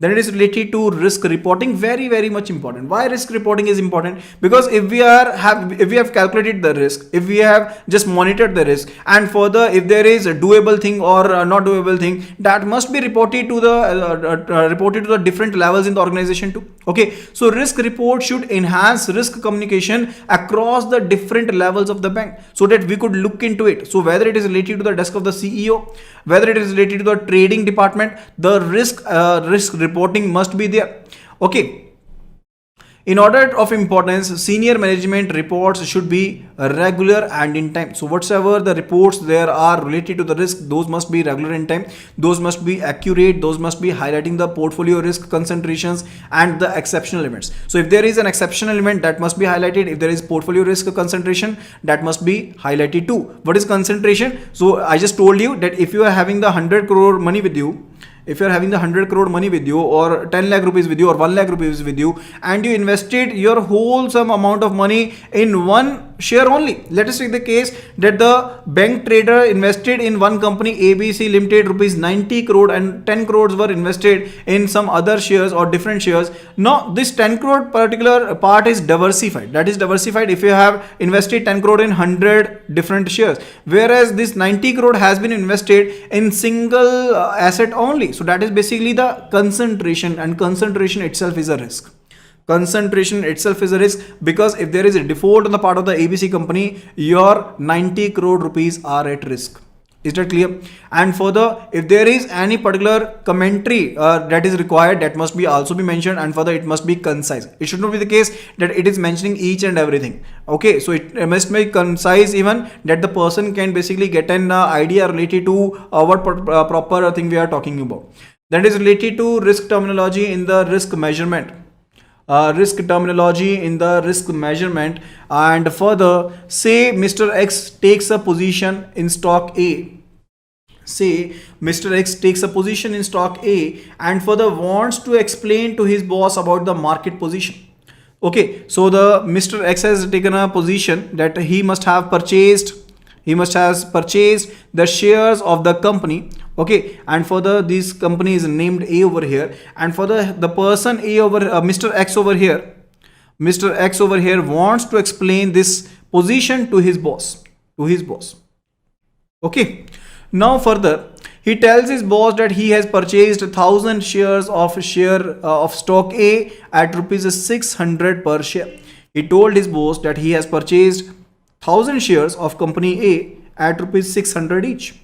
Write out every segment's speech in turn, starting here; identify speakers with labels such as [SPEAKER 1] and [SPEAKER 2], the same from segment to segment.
[SPEAKER 1] Then it is related to risk reporting, very much important. Why risk reporting is important? Because if we have calculated the risk, if we have just monitored the risk, and further if there is a doable thing or not doable thing, that must be reported to the different levels in the organization too. Okay, so risk report should enhance risk communication across the different levels of the bank, so that we could look into it. So whether it is related to the desk of the CEO, whether it is related to the trading department, the risk reporting must be there. Okay, in order of importance, senior management reports should be regular and in time. So whatsoever the reports there are related to the risk, those must be regular in time, those must be accurate, those must be highlighting the portfolio risk concentrations and the exceptional events. So if there is an exceptional event, that must be highlighted. If there is portfolio risk concentration, that must be highlighted too. What is concentration? So I just told you that if you are having the 100 crore money with you, if you are having the 100 crore money with you, or 10 lakh rupees with you, or 1 lakh rupees with you, and you invested your whole sum amount of money in one share only. Let us take the case that the bank trader invested in one company ABC Limited rupees 90 crore, and 10 crores were invested in some other shares or different shares. Now this 10 crore particular part is diversified. That is diversified if you have invested 10 crore in 100 different shares, whereas this 90 crore has been invested in single asset only. So that is basically the concentration, and concentration itself is a risk. Concentration itself is a risk, because if there is a default on the part of the ABC company, your 90 crore rupees are at risk. Is that clear? And further, if there is any particular commentary that is required, that must be also be mentioned, and further it must be concise. It should not be the case that it is mentioning each and everything. Okay, so it must be concise, even that the person can basically get an idea related to what proper thing we are talking about. That is related to risk terminology in the risk measurement. And further, say Mr. X takes a position in stock A. Say Mr. X takes a position in stock A and further wants to explain to his boss about the market position. Okay, so the Mr. X has taken a position that he must have purchased the shares of the company. Okay, and further this company is named A over here, and further the person A over Mr. X over here wants to explain this position to his boss. Okay, now further he tells his boss that he has purchased 1000 shares of stock A at rupees 600 per share. He told his boss that he has purchased 1000 shares of company A at rupees 600 each.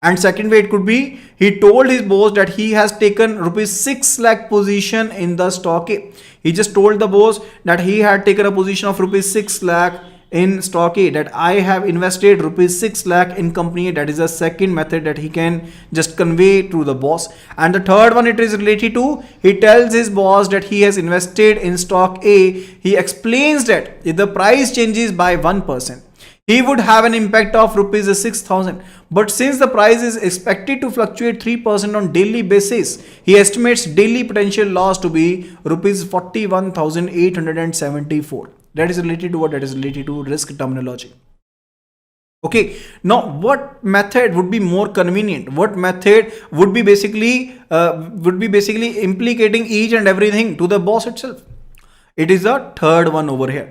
[SPEAKER 1] And second way it could be, he told his boss that he has taken rupees 6 lakh position in the stock A. He just told the boss that he had taken a position of rupees 6 lakh in stock A, that I have invested rupees 6 lakh in company A. That is the second method that he can just convey to the boss. And the third one it is related to, he tells his boss that he has invested in stock A. He explains that if the price changes by 1%, he would have an impact of rupees 6,000. But since the price is expected to fluctuate 3% on daily basis, he estimates daily potential loss to be rupees 41,874. That is related to what? That is related to risk terminology. Okay, now what method would be more convenient? What method would be basically implicating each and everything to the boss itself? It is the third one over here.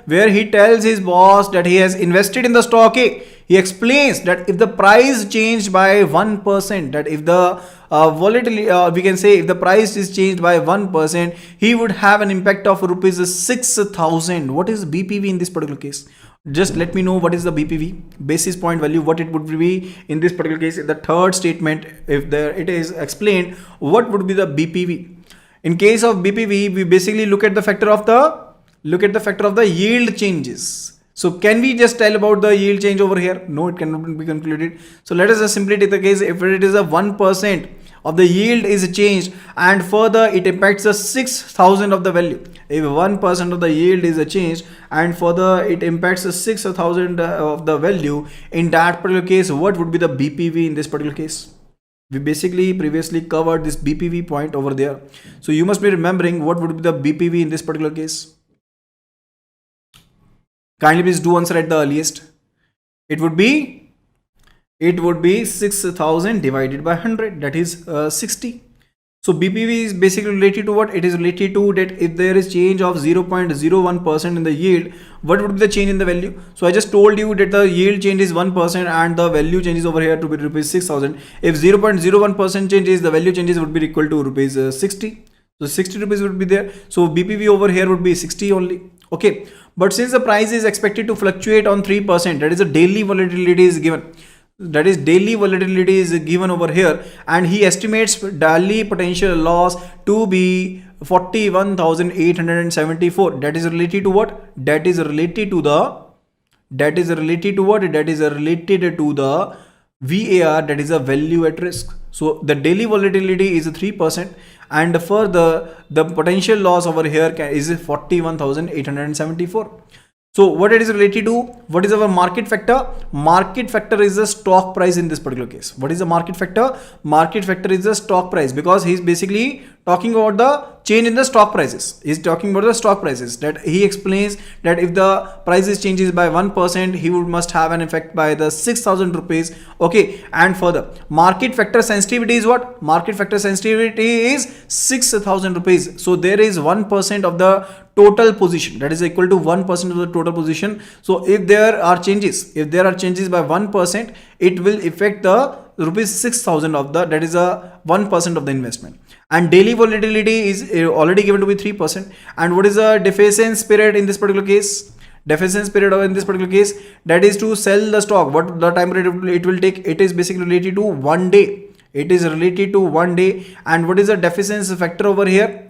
[SPEAKER 1] Where he tells his boss that he has invested in the stock A. He explains that if the price changed by 1%, that if the volatility, we can say if the price is changed by 1%, he would have an impact of rupees 6,000. What is BPV in this particular case? Just let me know what is the BPV, basis point value, what it would be in this particular case. In the third statement, if there it is explained, what would be the BPV? In case of BPV, we basically look at the factor of the yield changes. So can we just tell about the yield change over here? No, it cannot be concluded. So let us just simply take the case if it is a 1% of the yield is changed and further it impacts the 6,000 of the value. If 1% of the yield is changed and further it impacts the 6,000 of the value, in that particular case, what would be the BPV in this particular case? We basically previously covered this BPV point over there. So you must be remembering what would be the BPV in this particular case. Kindly please do answer at the earliest. It would be it would be 6000 divided by 100, that is 60. So BPV is basically related to what? It is related to that if there is change of 0.01% in the yield, what would be the change in the value? So I just told you that the yield change is 1% and the value changes over here to be rupees 6000. If 0.01% changes, the value changes would be equal to rupees 60. So 60 rupees would be there. So BPV over here would be 60 only. Okay. But since the price is expected to fluctuate on 3%, that is a daily volatility is given. That is daily volatility is given over here, and he estimates daily potential loss to be 41,874. That is related to what? That is related to the VAR, that is a value at risk. So the daily volatility is 3%, and further the potential loss over here is 41,874. So what it is related to? What is our market factor? Market factor is the stock price in this particular case. What is the market factor? Market factor is the stock price, because he is basically talking about the change in the stock prices. He is talking about the stock prices, that he explains that if the prices changes by 1%, he must have an effect by the 6,000 rupees. Okay. And further, market factor sensitivity is what? Market factor sensitivity is 6,000 rupees. So there is 1% of the total position, that is equal to 1% of the total position. So if there are changes by 1%, it will affect the rupees 6,000 of the, that is a 1% of the investment. And daily volatility is already given to be 3%. And what is the deficiency period in this particular case? Deficiency period in this particular case, that is to sell the stock. What the time period it will take? It is basically related to 1 day. It is related to 1 day. And what is the deficiency factor over here?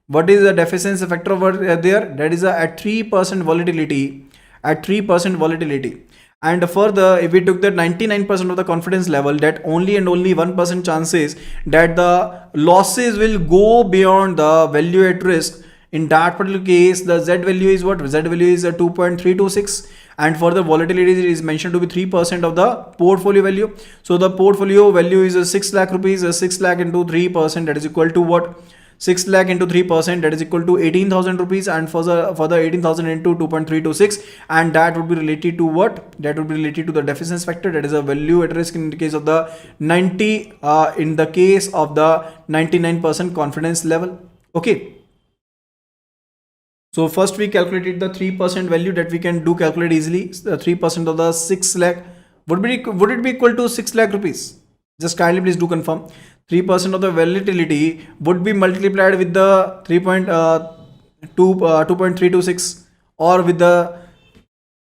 [SPEAKER 1] What is the deficiency factor over there? That is at 3% volatility. At 3% volatility. And further, if we took the 99% of the confidence level, that only and only 1% chances that the losses will go beyond the value at risk. In that particular case, the Z value is what? Z value is 2.326. And for the volatility is mentioned to be 3% of the portfolio value. So the portfolio value is 6 lakh rupees. 6 lakh into 3%, that is equal to what? 6 lakh into 3%, that is equal to 18,000 rupees, and for the 18,000 into 2.326, and that would be related to what? That would be related to the deficiency factor, that is a value at risk in the case of the 90, in the case of the 99% confidence level. Okay. So first we calculated the 3% value that we can do calculate easily. The 3% of the 6 lakh would it be equal to 6 lakh rupees? Just kindly please do confirm. 3% of the volatility would be multiplied with the 2.326 or with the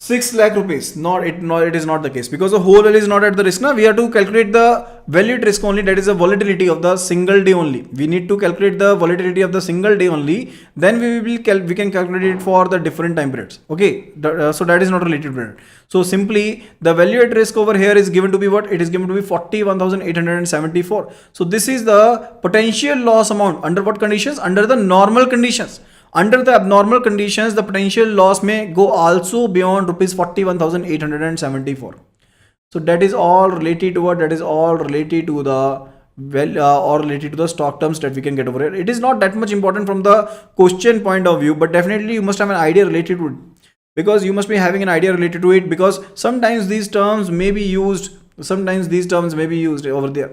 [SPEAKER 1] 6 lakh rupees. It is not the case, because the whole value is not at the risk. Now we have to calculate the value at risk only, that is the volatility of the single day only. We need to calculate the volatility of the single day only. Then we can calculate it for the different time periods. Okay. So that is not related to it. So simply the value at risk over here is given to be what? It is given to be 41,874. So this is the potential loss amount under what conditions? Under the normal conditions. Under the abnormal conditions, the potential loss may go also beyond rupees 41,874. So that is all related to what? That is all related to the or related to the stock terms that we can get over here. It is not that much important from the question point of view, but definitely you must have an idea related to it, because you must be having an idea related to it, because sometimes these terms may be used over there.